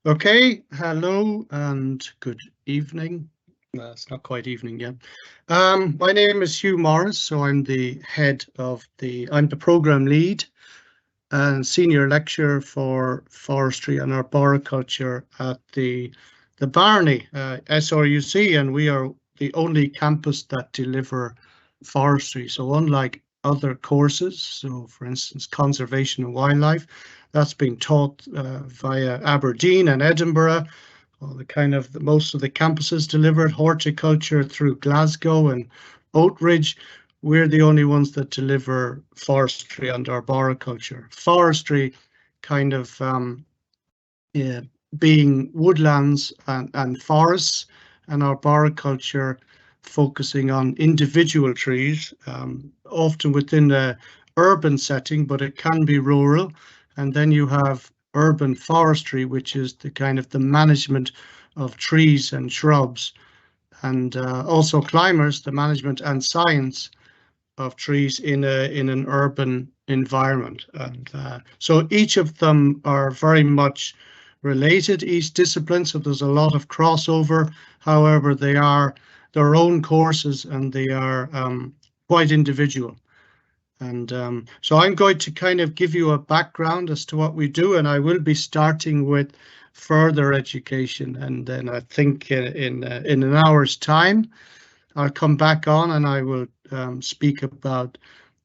Okay, hello and good evening. It's not quite evening yet. My name is Hugh Morris, so I'm the program lead and senior lecturer for forestry and arboriculture at the Barony, SRUC, and we are the only campus that deliver forestry. So unlike other courses, so for instance, conservation and wildlife, that's being taught via Aberdeen and Edinburgh. Well, most of the campuses delivered horticulture through Glasgow and Oatridge. We're the only ones that deliver forestry and arboriculture. Forestry kind of yeah, being woodlands and forests, and arboriculture focusing on individual trees, often within a urban setting, but it can be rural. And then you have urban forestry, which is the kind of the management of trees and shrubs, and also climbers, the management and science of trees in an urban environment. And so each of them are very much related, each discipline. So there's a lot of crossover. However, they are their own courses and they are quite individual. And so I'm going to kind of give you a background as to what we do, and I will be starting with further education. And then I think in an hour's time, I'll come back on and I will speak about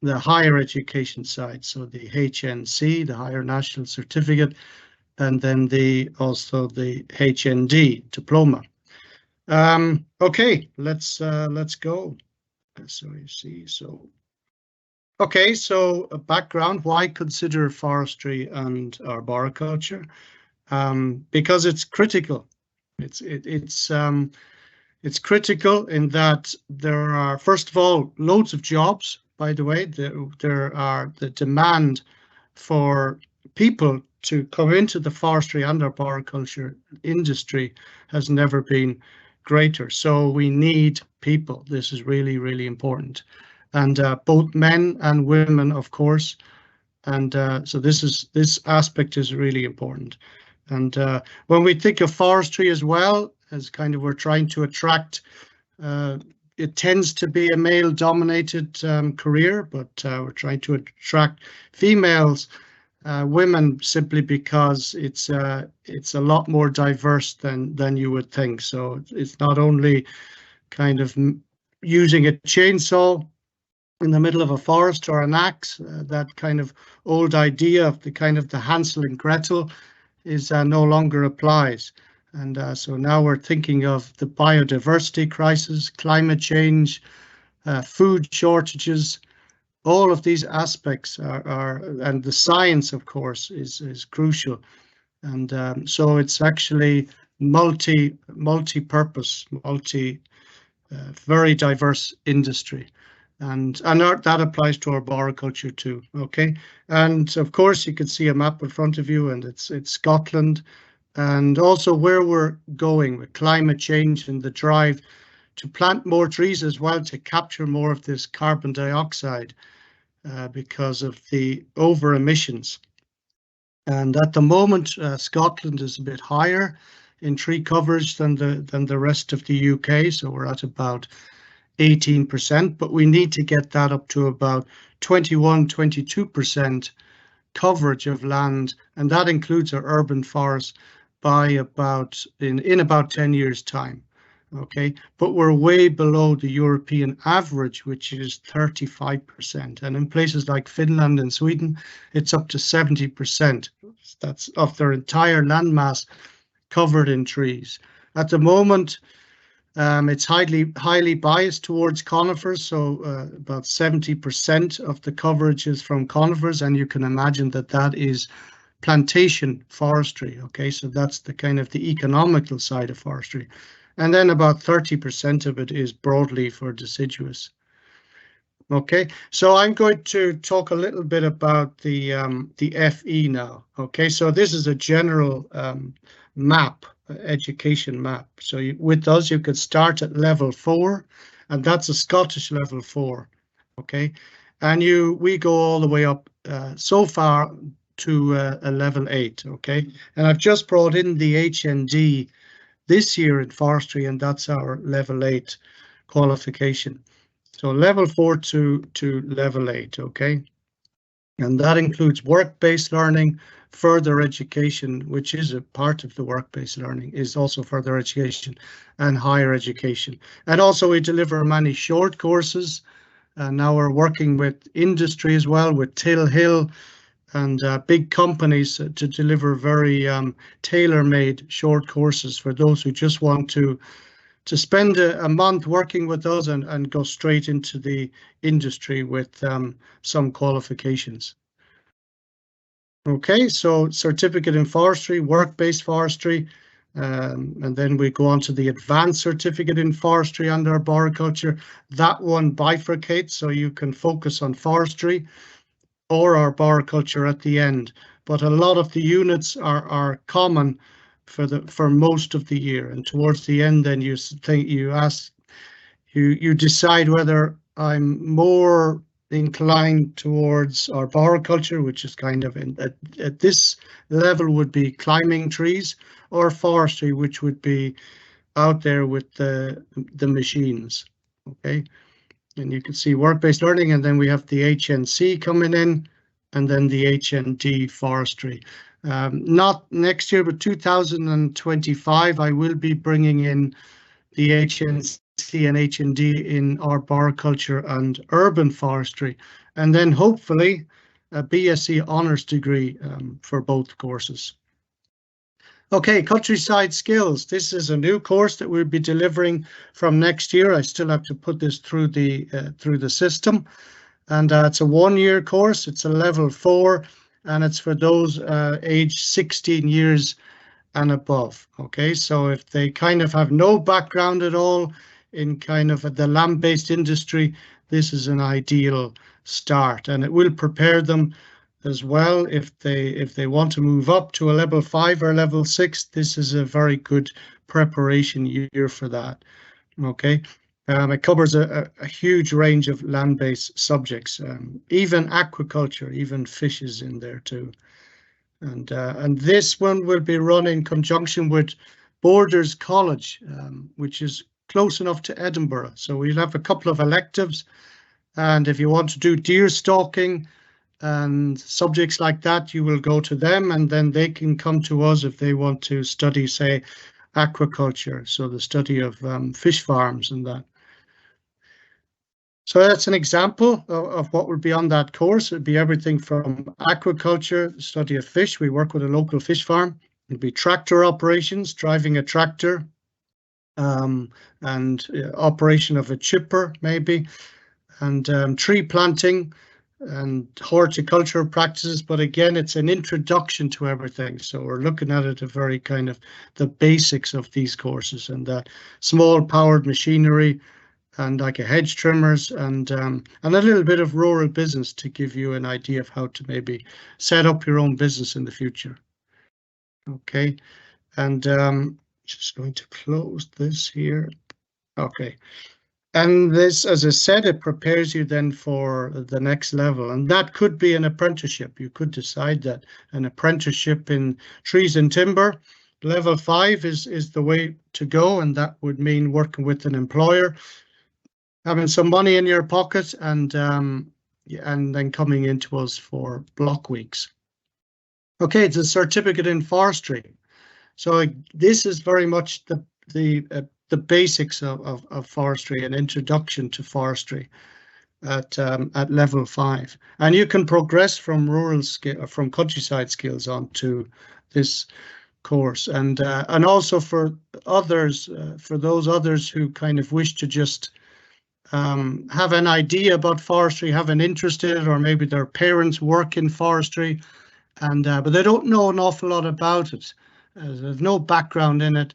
the higher education side, so the HNC, the Higher National Certificate, and then also the HND diploma. Okay, let's go. So you see, so a background: why consider forestry and arboriculture? Because it's critical. It's critical in that there are, first of all, loads of jobs. By the way, there are the demand for people to come into the forestry and arboriculture industry has never been greater. So we need people. This is really, really important. And both men and women, of course. And so this aspect is really important. And when we think of forestry as well, as kind of we're trying to attract, it tends to be a male-dominated career, but we're trying to attract females, women, simply because it's a lot more diverse than you would think. So it's not only kind of using a chainsaw in the middle of a forest or an axe, that kind of old idea of the kind of the Hansel and Gretel is no longer applies. And so now we're thinking of the biodiversity crisis, climate change, food shortages. All of these aspects and the science, of course, is crucial. And so it's actually multi-purpose, very diverse industry. And that applies to arboriculture too. Okay, and of course you can see a map in front of you, and it's Scotland, and also where we're going with climate change and the drive to plant more trees as well to capture more of this carbon dioxide because of the over emissions. And at the moment, Scotland is a bit higher in tree coverage than the rest of the UK, so we're at about 18%, but we need to get that up to about 22% coverage of land, and that includes our urban forests by in about 10 years' time. Okay, but we're way below the European average, which is 35%, and in places like Finland and Sweden, it's up to 70%. That's of their entire landmass covered in trees. At the moment, it's highly biased towards conifers, so about 70% of the coverage is from conifers, and you can imagine that is plantation forestry. Okay, so that's the kind of the economical side of forestry, and then about 30% of it is broadleaf for deciduous. Okay, so I'm going to talk a little bit about the FE now. Okay, so this is a general map, education map. So with us, you could start at level 4, and that's a Scottish level 4. Okay, and we go all the way up so far to a level 8, okay? And I've just brought in the HND this year in forestry, and that's our level 8 qualification. So level 4 to level 8, okay? And that includes work-based learning, further education, which is a part of the work-based learning, is also further education, and higher education. And also we deliver many short courses. Now we're working with industry as well, with Till Hill and big companies to deliver very tailor-made short courses for those who just want to spend a month working with us and go straight into the industry with some qualifications. Okay, so certificate in forestry, work-based forestry, and then we go on to the advanced certificate in forestry and arboriculture. That one bifurcates, so you can focus on forestry or arboriculture at the end. But a lot of the units are common for most of the year, and towards the end, then you decide whether I'm more inclined towards arboriculture, which is kind of at this level would be climbing trees, or forestry, which would be out there with the machines. Okay, and you can see work-based learning, and then we have the HNC coming in, and then the HND forestry. Not next year, but 2025, I will be bringing in the HNC and HND in arboriculture and urban forestry, and then hopefully a BSc honours degree for both courses. Okay, countryside skills. This is a new course that we'll be delivering from next year. I still have to put this through the system, and it's a 1-year course. It's a level 4, and it's for those aged 16 years and above. Okay, so if they kind of have no background at all in kind of the land-based industry, this is an ideal start, and it will prepare them as well if they want to move up to a level 5 or level 6. This is a very good preparation year for that. Okay, it covers a huge range of land-based subjects, even aquaculture, even fish is in there too. And this one will be run in conjunction with Borders College, which is close enough to Edinburgh. So we'll have a couple of electives, and if you want to do deer stalking and subjects like that, you will go to them, and then they can come to us if they want to study, say, aquaculture, so the study of fish farms and that. So that's an example of what would be on that course. It'd be everything from aquaculture, the study of fish. We work with a local fish farm. It'd be tractor operations, driving a tractor, and operation of a chipper maybe, and tree planting and horticultural practices. But again, it's an introduction to everything. So we're looking at it a very kind of the basics of these courses, and that small powered machinery, and like a hedge trimmers, and a little bit of rural business to give you an idea of how to maybe set up your own business in the future. Okay, and just going to close this here. Okay, and this, as I said, it prepares you then for the next level, and that could be an apprenticeship. You could decide that an apprenticeship in trees and timber, level 5 is the way to go, and that would mean working with an employer, having some money in your pocket, and then coming into us for block weeks. Okay, it's a certificate in forestry. So this is very much the basics of forestry, an introduction to forestry at level 5, and you can progress from from countryside skills onto this course, and also for others, for those others who kind of wish to just have an idea about forestry, have an interest in it, or maybe their parents work in forestry, and but they don't know an awful lot about it. There's no background in it.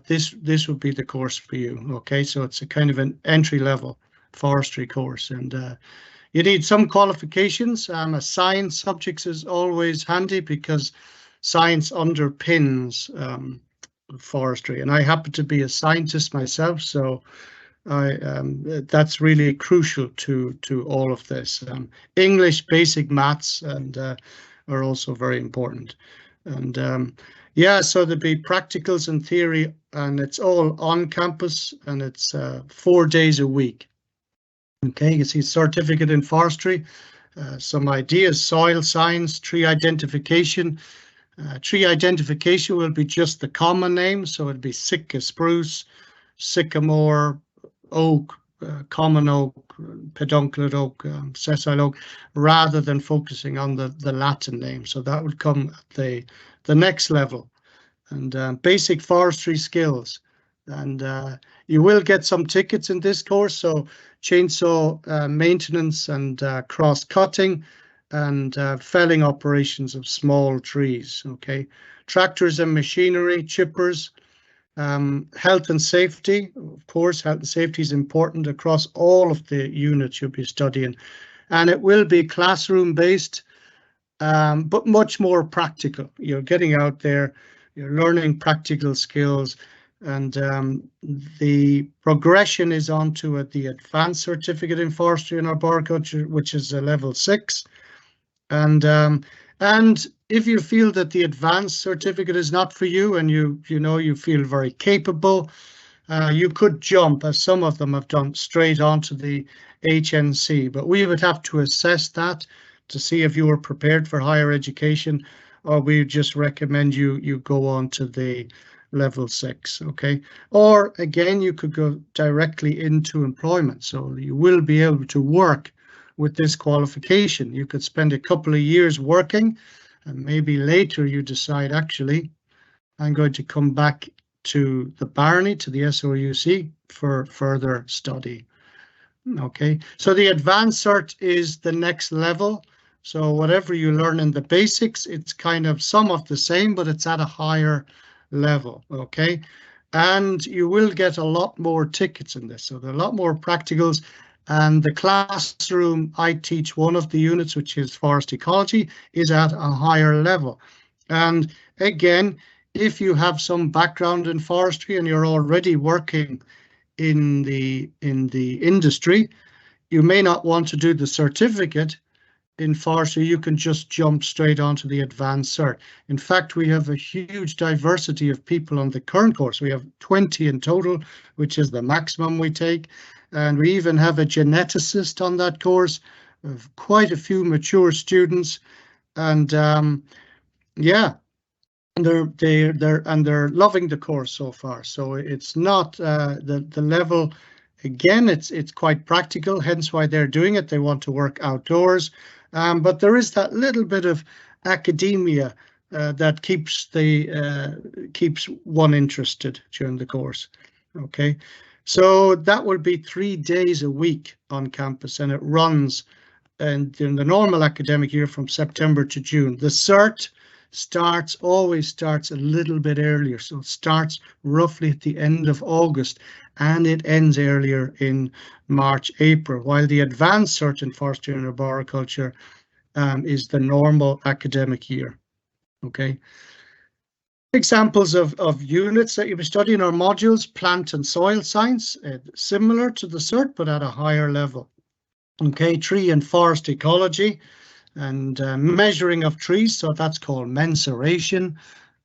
This would be the course for you. Okay, so it's a kind of an entry-level forestry course, and you need some qualifications. A science subject is always handy because science underpins forestry, and I happen to be a scientist myself, so that's really crucial to all of this. English, basic maths, and are also very important. And yeah, so there'll be practicals and theory, and it's all on campus, and it's 4 days a week. Okay, you see certificate in forestry, some ideas, soil science, tree identification. Tree identification will be just the common name, so it'd be Sitka spruce, sycamore, oak, common oak, pedunculate oak, sessile oak, rather than focusing on the Latin name. So that would come at the next level. And basic forestry skills. And you will get some tickets in this course, so chainsaw maintenance and cross-cutting and felling operations of small trees, okay? Tractors and machinery, chippers, health and safety. Of course, health and safety is important across all of the units you'll be studying. And it will be classroom-based, but much more practical. You're getting out there, you're learning practical skills, and the progression is onto the advanced certificate in forestry and arboriculture, which is a level 6. And if you feel that the advanced certificate is not for you, and you feel very capable, you could jump, as some of them have done, straight onto the HNC. But we would have to assess that to see if you were prepared for higher education, or we just recommend you go on to the level 6, okay? Or again, you could go directly into employment, so you will be able to work with this qualification. You could spend a couple of years working, and maybe later you decide, actually, I'm going to come back to the Barony, to the SRUC, for further study. Okay, so the advanced cert is the next level. So whatever you learn in the basics, it's kind of some of the same, but it's at a higher level, okay? And you will get a lot more tickets in this. So there are a lot more practicals. And the classroom, I teach one of the units, which is forest ecology, is at a higher level. And again, if you have some background in forestry and you're already working in the industry, you may not want to do the certificate in forestry. You can just jump straight onto the advanced cert. In fact, we have a huge diversity of people on the current course. We have 20 in total, which is the maximum we take. And we even have a geneticist on that course, of quite a few mature students. And yeah, and they're loving the course so far. So it's not the level. Again, it's quite practical, hence why they're doing it. They want to work outdoors, but there is that little bit of academia that keeps one interested during the course. Okay, so that will be 3 days a week on campus, and it runs in the normal academic year from September to June. The cert always starts a little bit earlier, so it starts roughly at the end of August, and it ends earlier in March, April, while the advanced cert in forestry and arboriculture is the normal academic year. Okay. Examples of units that you'll be studying are modules, plant and soil science, similar to the cert, but at a higher level. Okay, tree and forest ecology and measuring of trees, so that's called mensuration,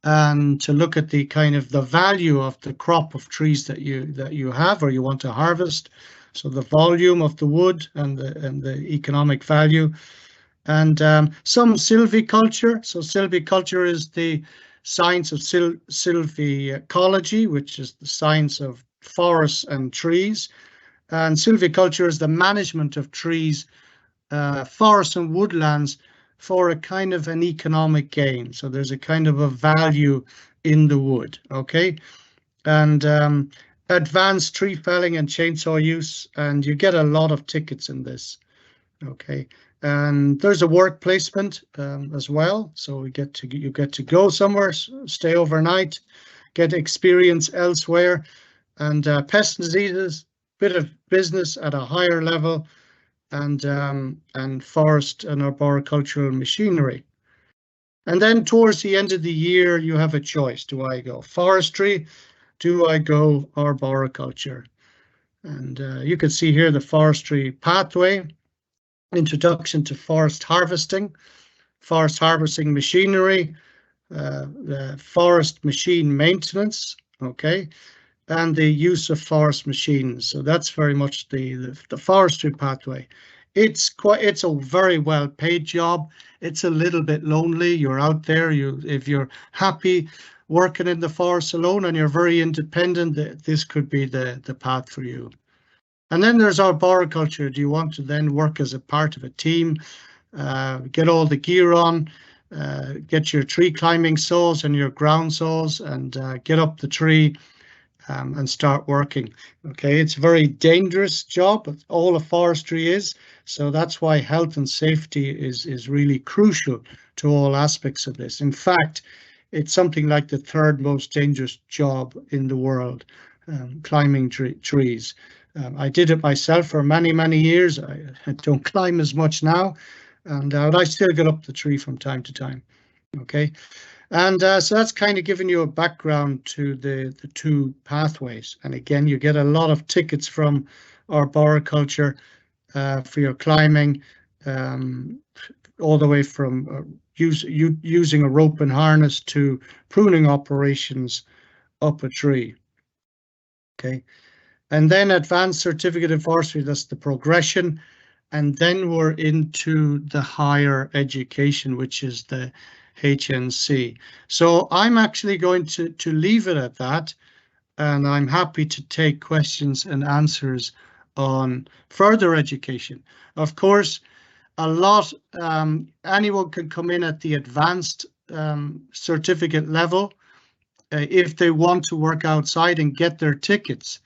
and to look at the kind of the value of the crop of trees that you have or you want to harvest, so the volume of the wood and the economic value, and some silviculture. So silviculture is the science of silvicology, which is the science of forests and trees, and silviculture is the management of trees, forests and woodlands, for a kind of an economic gain. So there's a kind of a value in the wood, okay? And advanced tree felling and chainsaw use, and you get a lot of tickets in this, okay? And there's a work placement as well, so you get to go somewhere, stay overnight, get experience elsewhere, and pest and diseases, bit of business at a higher level, and forest and arboricultural machinery. And then towards the end of the year, you have a choice. Do I go forestry? Do I go arboriculture? And you can see here the forestry pathway, introduction to forest harvesting, forest harvesting machinery, the forest machine maintenance, okay, and the use of forest machines. So that's very much the forestry pathway. It's a very well paid job. It's a little bit lonely. You're out there. If you're happy working in the forest alone and you're very independent, this could be the path for you. And then there's arboriculture. Do you want to then work as a part of a team, get all the gear on, get your tree climbing saws and your ground saws, and get up the tree and start working. Okay, it's a very dangerous job, all of forestry is, so that's why health and safety is really crucial to all aspects of this. In fact, it's something like the third most dangerous job in the world, climbing trees. I did it myself for many years. I don't climb as much now, and I still get up the tree from time to time. Okay, and so that's kind of giving you a background to the two pathways. And again, you get a lot of tickets from arboriculture for your climbing, all the way from using a rope and harness to pruning operations up a tree. Okay, and then advanced certificate in forestry, that's the progression. And then we're into the higher education, which is the HNC. So I'm actually going to leave it at that, and I'm happy to take questions and answers on further education. Of course, anyone can come in at the advanced certificate level if they want to work outside and get their tickets,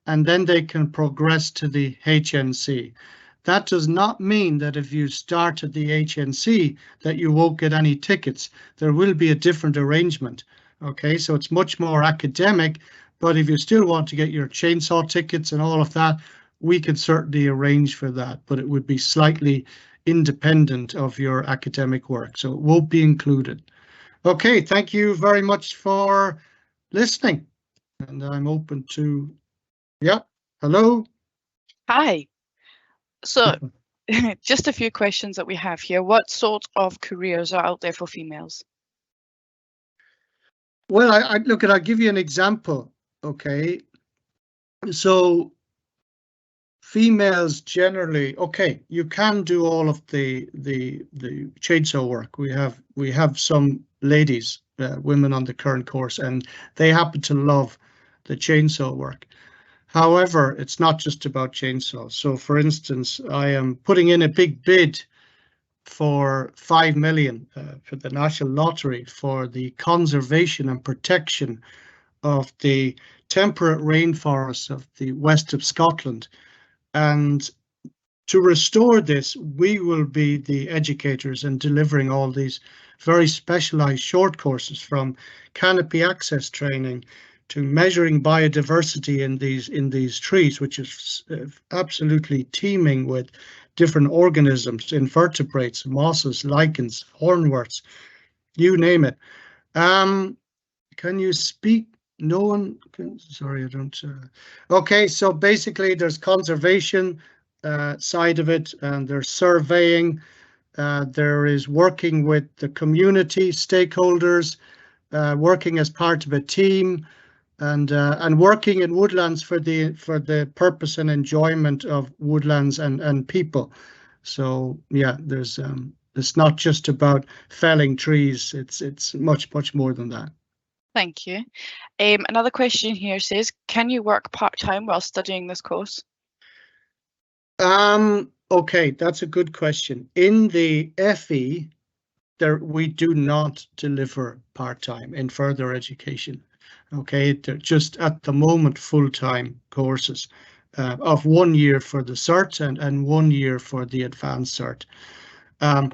and then they can progress to the HNC. That does not mean that if you start at the HNC that you won't get any tickets. There will be a different arrangement. Okay, so it's much more academic, but if you still want to get your chainsaw tickets and all of that, we could certainly arrange for that, but it would be slightly independent of your academic work, so it won't be included. Okay, thank you very much for listening, and I'm open to, yeah, hello. Hi. So, just a few questions that we have here. What sort of careers are out there for females? Well, I'll give you an example. Okay, so females generally, okay, you can do all of the chainsaw work. We have some ladies, women on the current course, and they happen to love the chainsaw work. However, it's not just about chainsaws. So, for instance, I am putting in a big bid for 5 million for the National Lottery for the conservation and protection of the temperate rainforests of the west of Scotland. And to restore this, we will be the educators and delivering all these very specialized short courses, from canopy access training to measuring biodiversity in these trees, which is absolutely teeming with different organisms, invertebrates, mosses, lichens, hornworts, you name it. Can you speak? No one can, sorry, I don't. Okay, so basically there's conservation side of it, and there's surveying. There is working with the community stakeholders, working as part of a team, and working in woodlands for the purpose and enjoyment of woodlands and people. So yeah, there's it's not just about felling trees. It's much more than that. Thank you. Another question here says, can you work part-time while studying this course? Okay, that's a good question. In the FE, we do not deliver part-time in further education. Okay, they're just at the moment full-time courses of 1 year for the cert and 1 year for the advanced cert.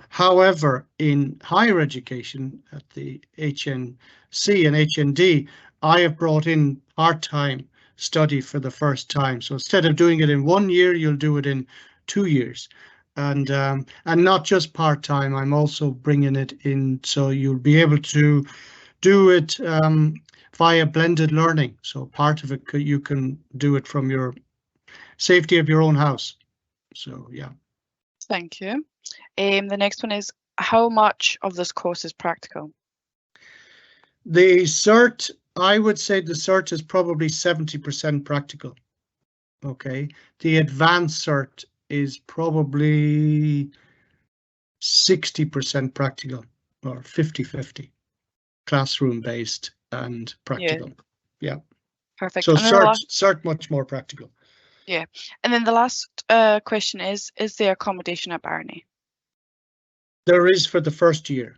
However, in higher education at the HNC and HND, I have brought in part-time study for the first time. So instead of doing it in 1 year, you'll do it in 2 years. And not just part-time, I'm also bringing it in so you'll be able to do it via blended learning. So part of it, you can do it from your safety of your own house. So yeah. Thank you. The next one is, how much of this course is practical? The cert, I would say the cert is probably 70% practical. Okay, the advanced cert is probably 60% practical, or 50-50, classroom based and practical. Yeah. Perfect. So And then cert much more practical. Yeah. And then the last question is there accommodation at Barony? There is for the first year.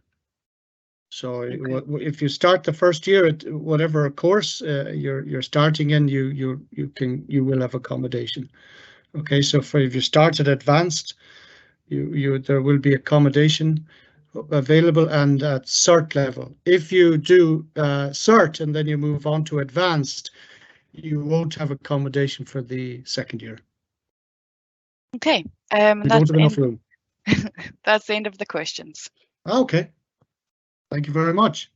So if you start the first year at whatever course you're starting in, you will have accommodation. Okay, so if you start at advanced, there will be accommodation available, and at cert level. If you do cert and then you move on to advanced, you won't have accommodation for the second year. Okay, We don't have enough room. That's the end of the questions. Okay, thank you very much.